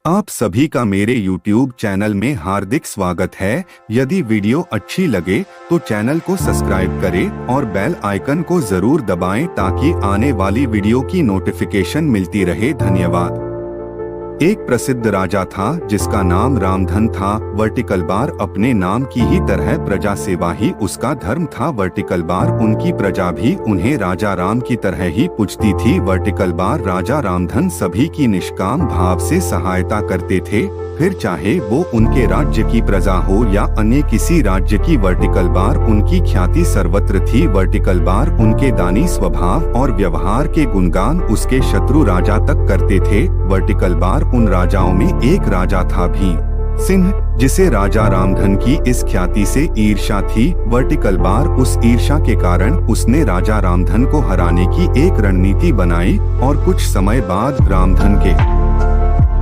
आप सभी का मेरे YouTube चैनल में हार्दिक स्वागत है। यदि वीडियो अच्छी लगे तो चैनल को सब्सक्राइब करें और बेल आइकन को जरूर दबाएं ताकि आने वाली वीडियो की नोटिफिकेशन मिलती रहे। धन्यवाद। एक प्रसिद्ध राजा था जिसका नाम रामधन था। वर्टिकल बार अपने नाम की ही तरह प्रजा सेवा ही उसका धर्म था। वर्टिकल बार उनकी प्रजा भी उन्हें राजा राम की तरह ही पूजती थी। वर्टिकल बार राजा रामधन सभी की निष्काम भाव से सहायता करते थे, फिर चाहे वो उनके राज्य की प्रजा हो या अन्य किसी राज्य की। वर्टिकल बार उनकी ख्याति सर्वत्र थी। वर्टिकल बार उनके दानी स्वभाव और व्यवहार के गुणगान उसके शत्रु राजा तक करते थे। वर्टिकल बार उन राजाओं में एक राजा था भीम सिंह, जिसे राजा रामधन की इस ख्याति से ईर्ष्या थी। वर्टिकल बार उस ईर्ष्या के कारण उसने राजा रामधन को हराने की एक रणनीति बनाई और कुछ समय बाद रामधन के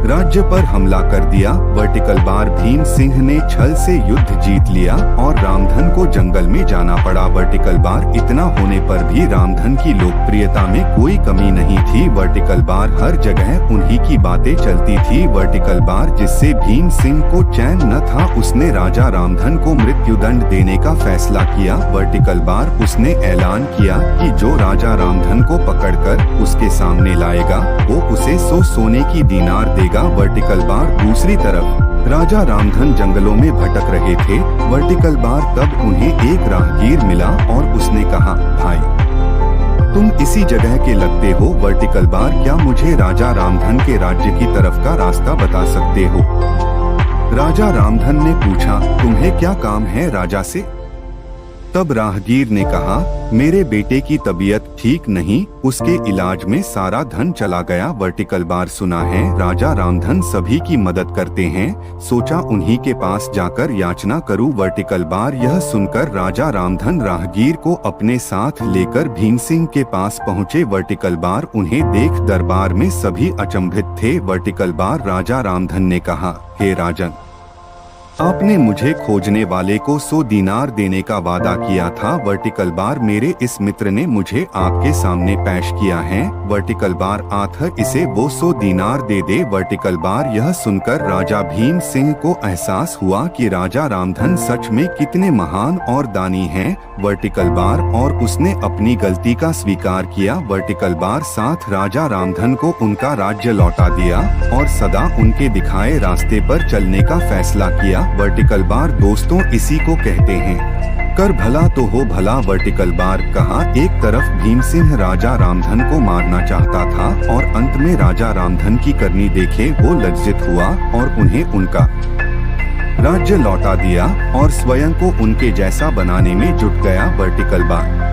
राज्य पर हमला कर दिया। वर्टिकल बार भीम सिंह ने छल से युद्ध जीत लिया और रामधन को जंगल में जाना पड़ा। वर्टिकल बार इतना होने पर भी रामधन की लोकप्रियता में कोई कमी नहीं थी। वर्टिकल बार हर जगह उन्हीं की बातें चलती थी। वर्टिकल बार जिससे भीम सिंह को चैन न था, उसने राजा रामधन को मृत्युदंड देने का फैसला किया। वर्टिकल बार उसने ऐलान किया कि जो राजा रामधन को पकड़कर उसके सामने लाएगा वो उसे 100 सोने की दीनार देगा। वर्टिकल बार दूसरी तरफ राजा रामधन जंगलों में भटक रहे थे। वर्टिकल बार तब उन्हें एक राहगीर मिला और उसने कहा, भाई तुम इसी जगह के लगते हो। वर्टिकल बार, क्या मुझे राजा रामधन के राज्य की तरफ का रास्ता बता सकते हो? राजा रामधन ने पूछा, तुम्हें क्या काम है राजा से? तब राहगीर ने कहा, मेरे बेटे की तबीयत ठीक नहीं, उसके इलाज में सारा धन चला गया। वर्टिकल बार, सुना है राजा रामधन सभी की मदद करते हैं, सोचा उन्हीं के पास जाकर याचना करूं। वर्टिकल बार यह सुनकर राजा रामधन राहगीर को अपने साथ लेकर भीम सिंह के पास पहुँचे। वर्टिकल बार उन्हें देख दरबार में सभी अचंभित थे। वर्टिकल बार राजा रामधन ने कहा, हे राजन, आपने मुझे खोजने वाले को 100 दीनार देने का वादा किया था। वर्टिकल बार, मेरे इस मित्र ने मुझे आपके सामने पेश किया है। वर्टिकल बार, आखिर इसे वो 100 दीनार दे दे। वर्टिकल बार यह सुनकर राजा भीम सिंह को एहसास हुआ कि राजा रामधन सच में कितने महान और दानी हैं। वर्टिकल बार, और उसने अपनी गलती का स्वीकार किया। वर्टिकल बार साथ राजा रामधन को उनका राज्य लौटा दिया और सदा उनके दिखाए रास्ते पर चलने का फैसला किया। वर्टिकल बार, दोस्तों इसी को कहते हैं कर भला तो हो भला। वर्टिकल बार कहा, एक तरफ भीम सिंह राजा रामधन को मारना चाहता था और अंत में राजा रामधन की करनी देखे वो लज्जित हुआ और उन्हें उनका राज्य लौटा दिया और स्वयं को उनके जैसा बनाने में जुट गया। वर्टिकल बार,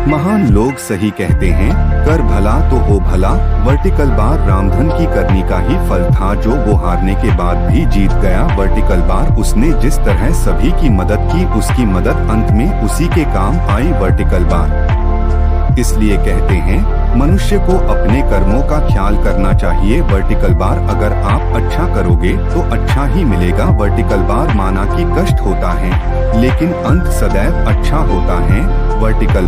महान लोग सही कहते हैं, कर भला तो हो भला। वर्टिकल बार रामधन की करनी का ही फल था जो वो हारने के बाद भी जीत गया। वर्टिकल बार, उसने जिस तरह सभी की मदद की, उसकी मदद अंत में उसी के काम आई। वर्टिकल बार, इसलिए कहते हैं मनुष्य को अपने कर्मों का ख्याल करना चाहिए। वर्टिकल बार, अगर आप अच्छा करोगे तो अच्छा ही मिलेगा। वर्टिकल बार, माना कि कष्ट होता है लेकिन अंत सदैव अच्छा होता है। वर्टिकल